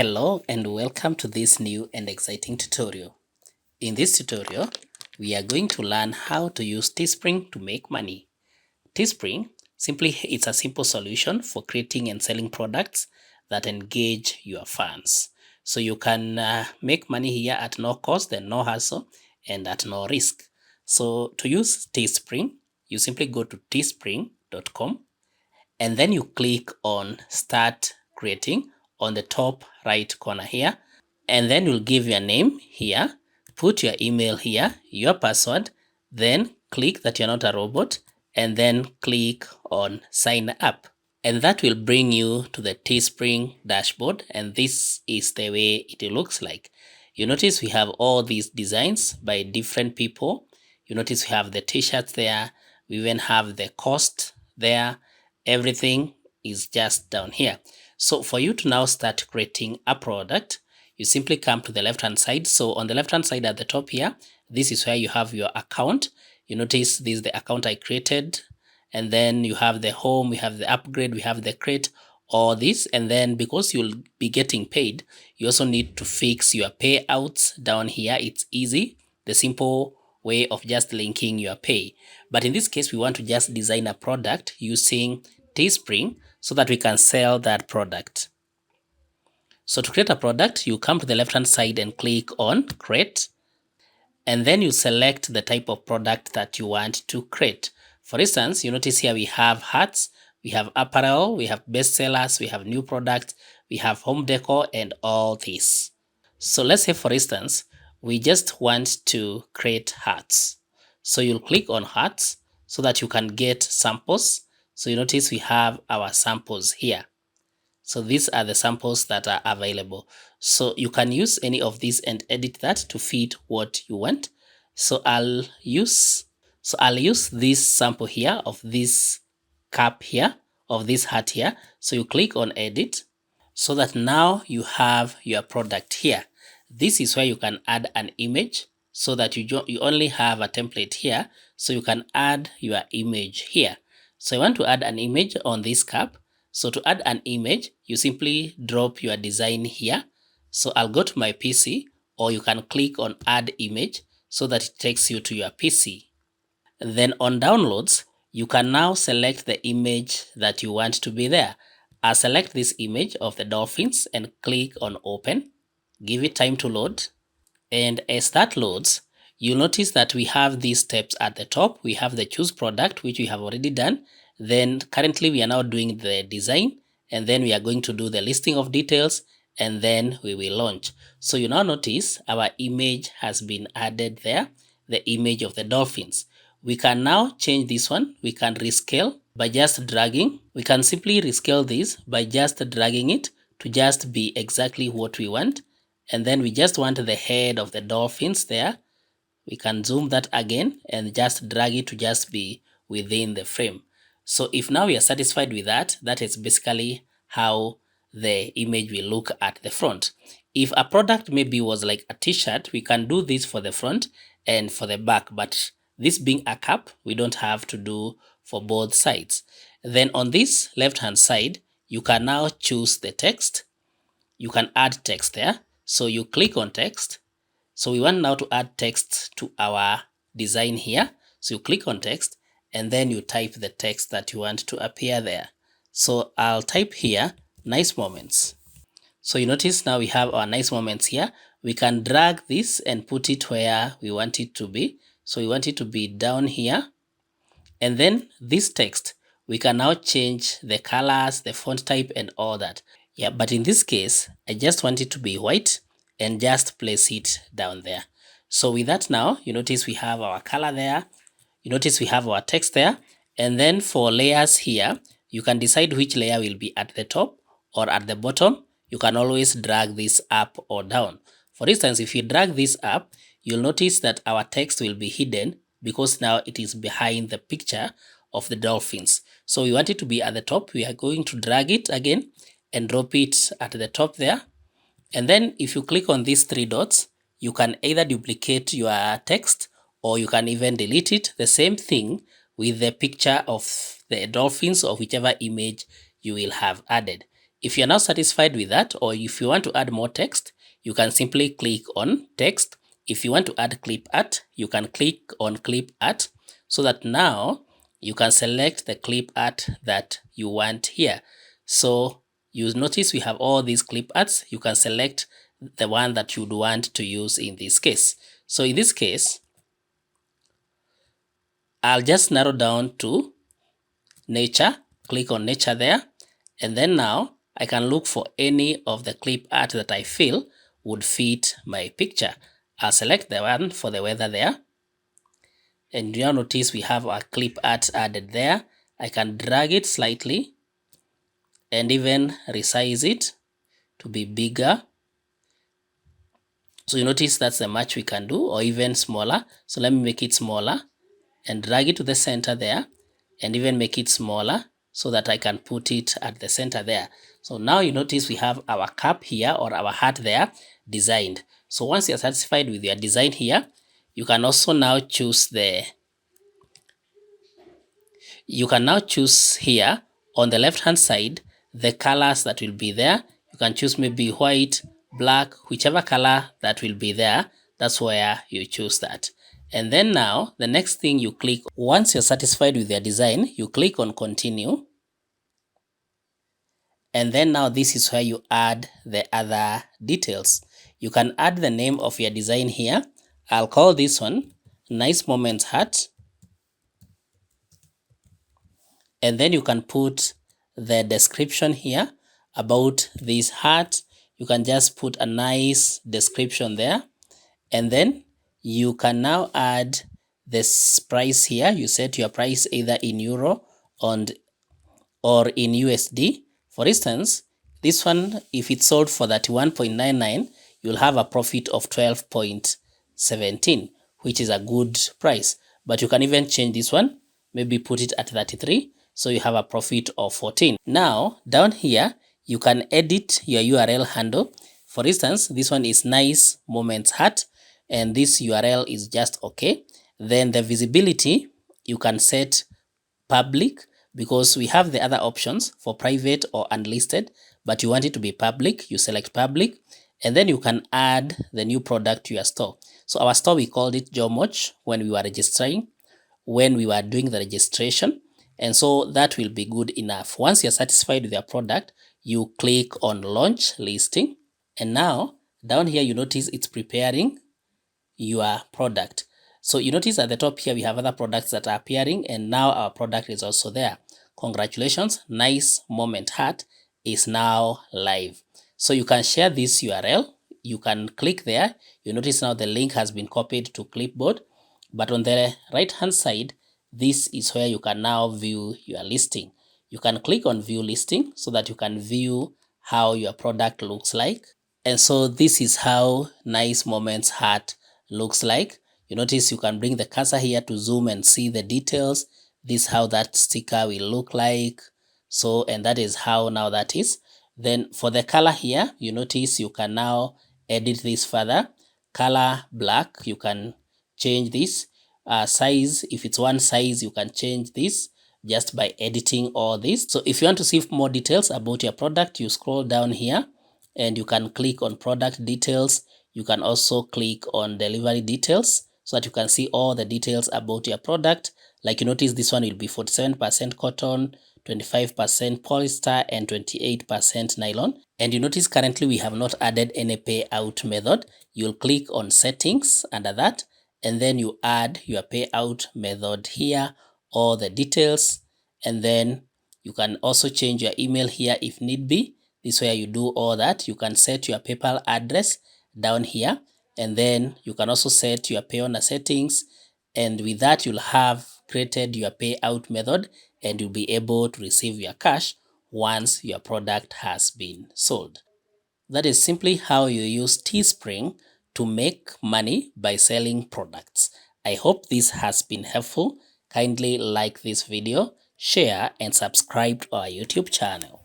Hello and welcome to this new and exciting tutorial. In this tutorial, we are going to learn how to use Teespring to make money. Teespring simply it's a simple solution for creating and selling products that engage your fans. So you can make money here at no cost and no hassle and at no risk. So to use Teespring, you simply go to teespring.com and then you click on Start Creating on the top right corner here, and then you'll give your name here, put your email here, your password, then click that you're not a robot, and then click on Sign Up. And that will bring you to the Teespring dashboard, and this is the way it looks like. You notice we have all these designs by different people. You notice we have the t-shirts there, we even have the cost there. Everything is just down here. So for you to now start creating a product, you simply come to the left hand side. So on the left hand side at the top here, this is where you have your account. You notice this is the account I created, and then you have the home, we have the upgrade, we have the create, all this. And then because you'll be getting paid, you also need to fix your payouts down here. It's easy, the simple way of just linking your pay. But in this case, we want to just design a product using Teespring so that we can sell that product. So to create a product, you come to the left hand side and click on create, and then you select the type of product that you want to create. For instance, you notice here we have hats, we have apparel, we have bestsellers, we have new products, we have home decor, and all this. So let's say, for instance, we just want to create hats. So you'll click on hats so that you can get samples. So you notice we have our samples here. So these are the samples that are available. So you can use any of these and edit that to fit what you want. So I'll use this sample here of this cap here, of this hat here. So you click on edit so that now you have your product here. This is where you can add an image so that you only have a template here. So you can add your image here. So I want to add an image on this cap. So to add an image, you simply drop your design here. So I'll go to my PC, or you can click on add image so that it takes you to your PC. Then on downloads, you can now select the image that you want to be there. I'll select this image of the dolphins and click on open. Give it time to load. And as that loads, you'll notice that we have these steps at the top. We have the choose product, which we have already done. Then currently we are now doing the design, and then we are going to do the listing of details, and then we will launch. So you now notice our image has been added there, the image of the dolphins. We can now change this one. We can rescale by just dragging. We can simply rescale this by just dragging it to just be exactly what we want. And then we just want the head of the dolphins there. We can zoom that again and just drag it to just be within the frame. So if now we are satisfied with that, that is basically how the image will look at the front. If a product maybe was like a t-shirt, we can do this for the front and for the back, but this being a cap, we don't have to do for both sides. Then on this left hand side, you can now choose the text. You can add text there. So you click on text. So we want now to add text to our design here. So you click on text, and then you type the text that you want to appear there. So I'll type here, nice moments. So you notice now we have our nice moments here. We can drag this and put it where we want it to be. So we want it to be down here. And then this text, we can now change the colors, the font type, and all that. Yeah, but in this case, I just want it to be white and just place it down there. So with that now, you notice we have our color there. You notice we have our text there. And then for layers here, you can decide which layer will be at the top or at the bottom. You can always drag this up or down. For instance, if you drag this up, you'll notice that our text will be hidden because now it is behind the picture of the dolphins. So we want it to be at the top. We are going to drag it again and drop it at the top there. And then if you click on these three dots, you can either duplicate your text or you can even delete it. The same thing with the picture of the dolphins or whichever image you will have added. If you're now satisfied with that, or if you want to add more text, you can simply click on text. If you want to add clip art, you can click on clip art, so that now you can select the clip art that you want here. So you notice we have all these clip arts. You can select the one that you'd want to use in this case. So in this case, I'll just narrow down to nature, click on nature there, and then now I can look for any of the clip art that I feel would fit my picture. I'll select the one for the weather there, and you'll notice we have our clip art added there. I can drag it slightly and even resize it to be bigger. So you notice that's the much we can do, or even smaller. So let me make it smaller and drag it to the center there, and even make it smaller so that I can put it at the center there. So now you notice we have our cap here, or our hat there, designed. So once you're satisfied with your design here, you can also now choose here on the left hand side the colors that will be there. You can choose maybe white, black, whichever color that will be there. That's where you choose that. And then now the next thing you click, once you're satisfied with your design, you click on continue. And then now this is where you add the other details. You can add the name of your design here. I'll call this one Nice Moments Hat. And then you can put the description here about this hat. You can just put a nice description there. And then you can now add this price here. You set your price either in euro or in USD. For instance, this one, if it's sold for 31.99, you'll have a profit of 12.17, which is a good price. But you can even change this one, maybe put it at 33, so you have a profit of 14. Now, down here, you can edit your URL handle. For instance, this one is Nice Moments Hat, and this URL is just okay. Then the visibility, you can set public, because we have the other options for private or unlisted, but you want it to be public. You select public, and then you can add the new product to your store. So our store, we called it Jomoch when we were registering, when we were doing the registration, and so that will be good enough. Once you're satisfied with your product, you click on launch listing, and now down here you notice it's preparing your product. So you notice at the top here we have other products that are appearing, and now our product is also there. Congratulations, Nice Moment Hat is now live. So you can share this URL. You can click there. You notice now the link has been copied to clipboard, but on the right hand side, this is where you can now view your listing. You can click on view listing so that you can view how your product looks like. And so this is how Nice Moments Hat looks like. You notice you can bring the cursor here to zoom and see the details. This is how that sticker will look like. So, and that is how now that is. Then for the color here, you notice you can now edit this further. Color black, you can change this. Size, if it's one size, you can change this just by editing all this. So if you want to see more details about your product, you scroll down here and you can click on product details. You can also click on delivery details so that you can see all the details about your product. Like you notice this one will be 47% cotton, 25% polyester, and 28% nylon. And you notice currently we have not added any payout method. You'll click on settings under that, and then you add your payout method here, all the details, and then you can also change your email here if need be. This is where you do all that. You can set your PayPal address down here, and then you can also set your pay owner settings, and with that you'll have created your payout method, and you'll be able to receive your cash once your product has been sold. That is simply how you use Teespring to make money by selling products. I hope this has been helpful. Kindly like this video, share, and subscribe to our YouTube channel.